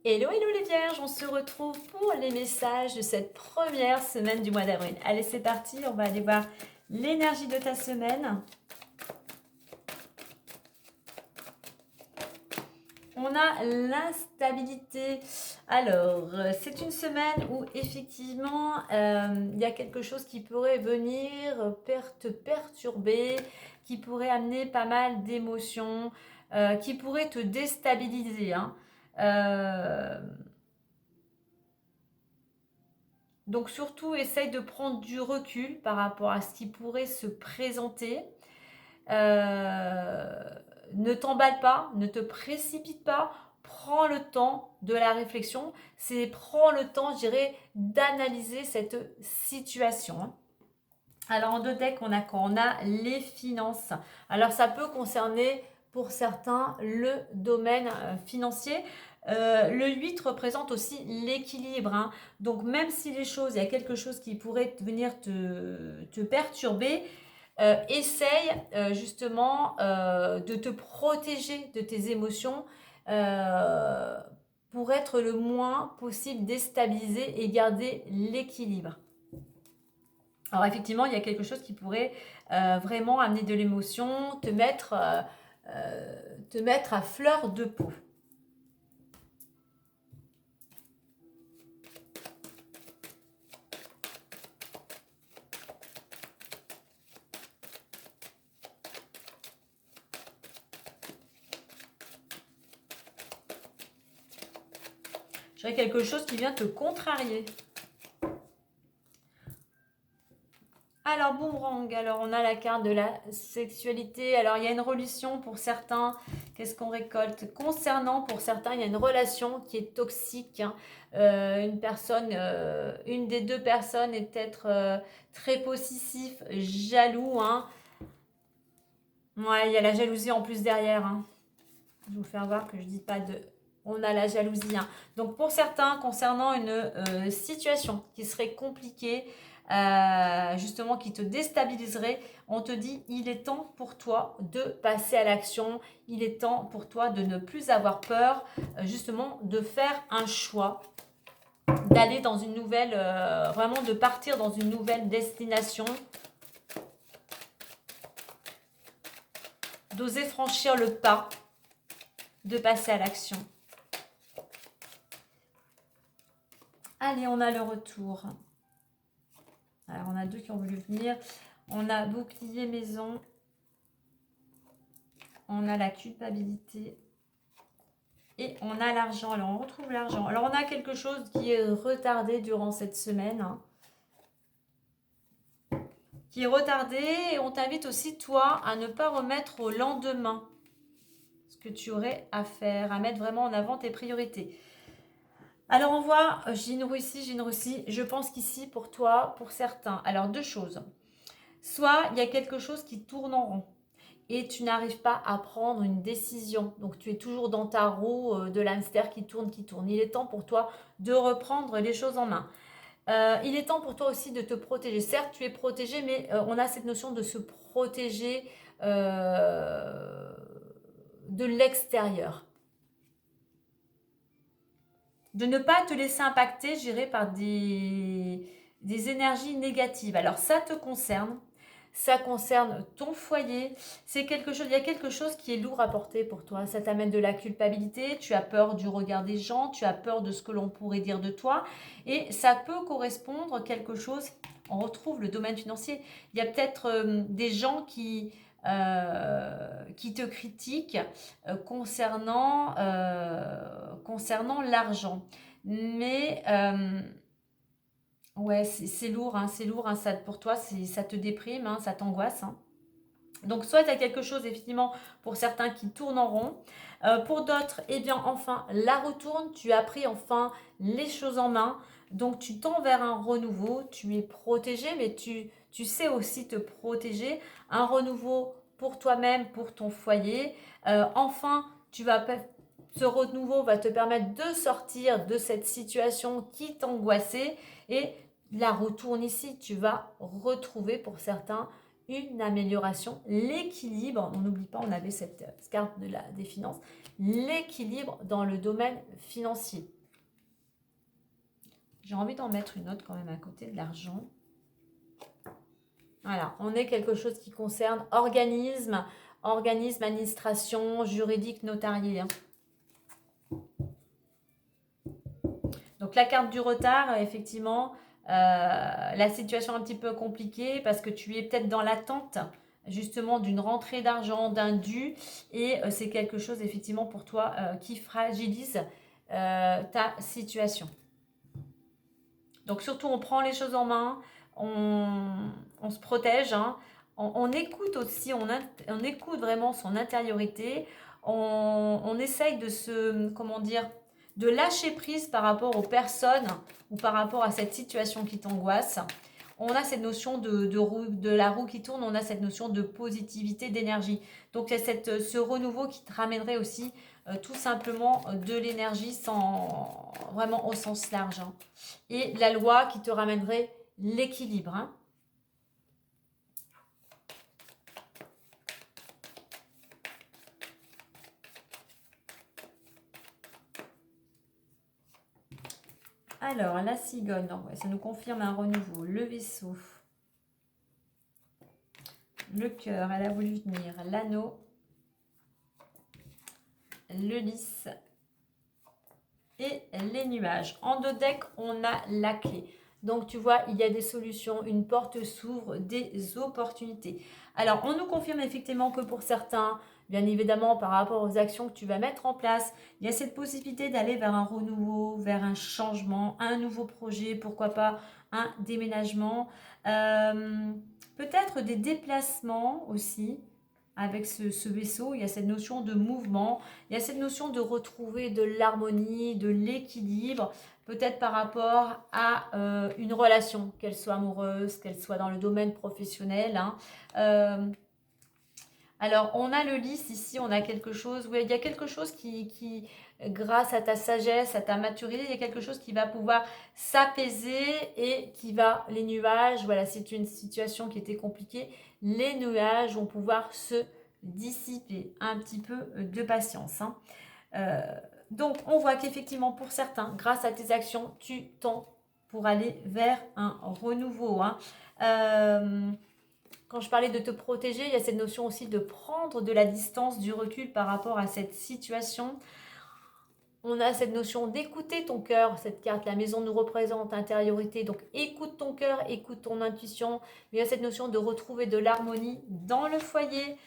Hello, hello les vierges, on se retrouve pour les messages de cette première semaine du mois d'avril. Allez, c'est parti, on va aller voir l'énergie de ta semaine. On a l'instabilité. Alors, c'est une semaine où effectivement, il y a quelque chose qui pourrait venir te perturber, qui pourrait amener pas mal d'émotions, qui pourrait te déstabiliser, hein. Donc surtout, essaye de prendre du recul par rapport à ce qui pourrait se présenter. Euh, Ne t'emballe pas, ne te précipite pas. Prends le temps de la réflexion. Prends le temps, je dirais, d'analyser cette situation. Alors en deux decks, on a quoi? On a les finances. Alors ça peut concerner pour certains le domaine financier. Le 8 représente aussi l'équilibre, hein. Donc même si il y a quelque chose qui pourrait venir te perturber, essaye justement de te protéger de tes émotions euh, pour être le moins possible déstabilisé et garder l'équilibre. Alors effectivement, il y a quelque chose qui pourrait vraiment amener de l'émotion, te mettre à fleur de peau. Je dirais quelque chose qui vient te contrarier. Alors, boomerang, alors on a la carte de la sexualité. Alors, il y a une relation pour certains. Qu'est-ce qu'on récolte? Concernant, pour certains, il y a une relation qui est toxique, hein. Une des deux personnes est peut-être très possessif, jaloux, hein. Ouais, il y a la jalousie en plus derrière, hein. Je vais vous faire voir que je dis pas de... On a la jalousie, hein. Donc pour certains, concernant une situation qui serait compliquée, justement qui te déstabiliserait, on te dit il est temps pour toi de passer à l'action, il est temps pour toi de ne plus avoir peur, justement de faire un choix, d'aller dans une nouvelle, vraiment de partir dans une nouvelle destination, d'oser franchir le pas, de passer à l'action. Allez, on a le retour. Alors, on a deux qui ont voulu venir. On a bouclier maison. On a la culpabilité. Et on a l'argent. Alors, on retrouve l'argent. Alors, on a quelque chose qui est retardé durant cette semaine, hein. Qui est retardé. Et on t'invite aussi, toi, à ne pas remettre au lendemain ce que tu aurais à faire, à mettre vraiment en avant tes priorités. Alors, on voit, j'ai une roue ici, j'ai une roue ici. Je pense qu'ici, pour toi, pour certains, alors deux choses. Soit il y a quelque chose qui tourne en rond et tu n'arrives pas à prendre une décision. Donc tu es toujours dans ta roue de l'hamster qui tourne, qui tourne. Il est temps pour toi de reprendre les choses en main. Il est temps pour toi aussi de te protéger. Certes, tu es protégé, mais on a cette notion de se protéger de l'extérieur. De ne pas te laisser impacter, je dirais, par des énergies négatives. Alors ça te concerne. Ça concerne ton foyer. C'est quelque chose, il y a quelque chose qui est lourd à porter pour toi. Ça t'amène de la culpabilité. Tu as peur du regard des gens. Tu as peur de ce que l'on pourrait dire de toi. Et ça peut correspondre à quelque chose. On retrouve le domaine financier. Il y a peut-être des gens qui te critiquent concernant l'argent. Mais ouais, c'est lourd, hein, c'est lourd, hein, ça, pour toi, ça te déprime, hein, ça t'angoisse, hein. Donc, soit tu as quelque chose, effectivement, pour certains qui tourne en rond. Pour d'autres, eh bien, enfin, la retourne. Tu as pris, enfin, les choses en main. Donc, tu tends vers un renouveau. Tu es protégé, mais tu sais aussi te protéger. Un renouveau pour toi-même, pour ton foyer. Enfin, ce renouveau va te permettre de sortir de cette situation qui t'angoissait et la retourne ici. Tu vas retrouver pour certains une amélioration, l'équilibre. On n'oublie pas, on avait cette carte des finances, l'équilibre dans le domaine financier. J'ai envie d'en mettre une autre quand même à côté de l'argent. Voilà, on est quelque chose qui concerne organisme, administration, juridique, notarié. Hein. Donc la carte du retard, effectivement, la situation un petit peu compliquée parce que tu es peut-être dans l'attente justement d'une rentrée d'argent, d'un dû, et c'est quelque chose effectivement pour toi qui fragilise ta situation. Donc surtout on prend les choses en main, on se protège, hein, on écoute aussi, on écoute vraiment son intériorité, on essaye de se, comment dire, de lâcher prise par rapport aux personnes ou par rapport à cette situation qui t'angoisse. On a cette notion de la roue qui tourne, on a cette notion de positivité, d'énergie. Donc il y a ce renouveau qui te ramènerait aussi tout simplement de l'énergie sans vraiment au sens large. Hein. Et la loi qui te ramènerait l'équilibre. Hein. Alors, la cigogne, donc, ça nous confirme un renouveau. Le vaisseau, le cœur, elle a voulu venir, l'anneau, le lys et les nuages. En deux decks, on a la clé. Donc, tu vois, il y a des solutions, une porte s'ouvre, des opportunités. Alors, on nous confirme effectivement que pour certains, bien évidemment, par rapport aux actions que tu vas mettre en place, il y a cette possibilité d'aller vers un renouveau, vers un changement, un nouveau projet, pourquoi pas un déménagement, peut-être des déplacements aussi. Avec ce vaisseau, il y a cette notion de mouvement, il y a cette notion de retrouver de l'harmonie, de l'équilibre, peut-être par rapport à une relation, qu'elle soit amoureuse, qu'elle soit dans le domaine professionnel. Hein. Alors, on a le lys ici, on a quelque chose, oui, il y a quelque chose qui, grâce à ta sagesse, à ta maturité, il y a quelque chose qui va pouvoir s'apaiser et qui va, les nuages, voilà, c'est une situation qui était compliquée, les nuages vont pouvoir se dissiper, un petit peu de patience. Hein. Donc, on voit qu'effectivement, pour certains, grâce à tes actions, tu tends pour aller vers un renouveau. Hein. Quand je parlais de te protéger, il y a cette notion aussi de prendre de la distance, du recul par rapport à cette situation. On a cette notion d'écouter ton cœur. Cette carte, la maison nous représente intériorité. Donc, écoute ton cœur, écoute ton intuition. Mais il y a cette notion de retrouver de l'harmonie dans le foyer.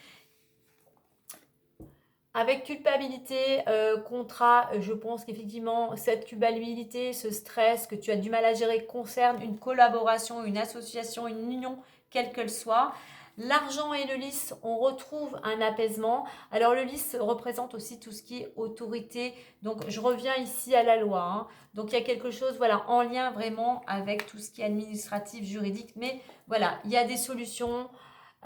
Avec culpabilité, contrat, je pense qu'effectivement, cette culpabilité, ce stress que tu as du mal à gérer concerne une collaboration, une association, une union, quelle qu'elle soit. L'argent et le lys, on retrouve un apaisement. Alors, le lys représente aussi tout ce qui est autorité. Donc, je reviens ici à la loi. Hein. Donc, il y a quelque chose, voilà, en lien vraiment avec tout ce qui est administratif, juridique. Mais voilà, il y a des solutions.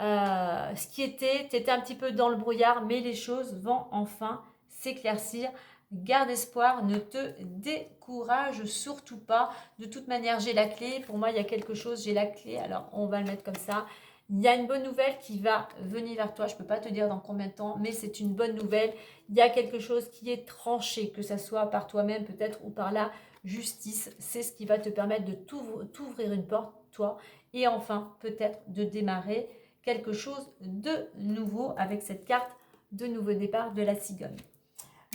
Ce qui était, tu étais un petit peu dans le brouillard, mais les choses vont enfin s'éclaircir. Garde espoir, ne te décourage surtout pas. De toute manière, j'ai la clé. Pour moi, il y a quelque chose, j'ai la clé. Alors, on va le mettre comme ça. Il y a une bonne nouvelle qui va venir vers toi. Je ne peux pas te dire dans combien de temps, mais c'est une bonne nouvelle. Il y a quelque chose qui est tranché, que ce soit par toi-même peut-être ou par la justice. C'est ce qui va te permettre de t'ouvrir une porte, toi, et enfin peut-être de démarrer quelque chose de nouveau avec cette carte de nouveau départ de la cigogne.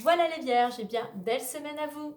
Voilà les vierges, et bien belle semaine à vous.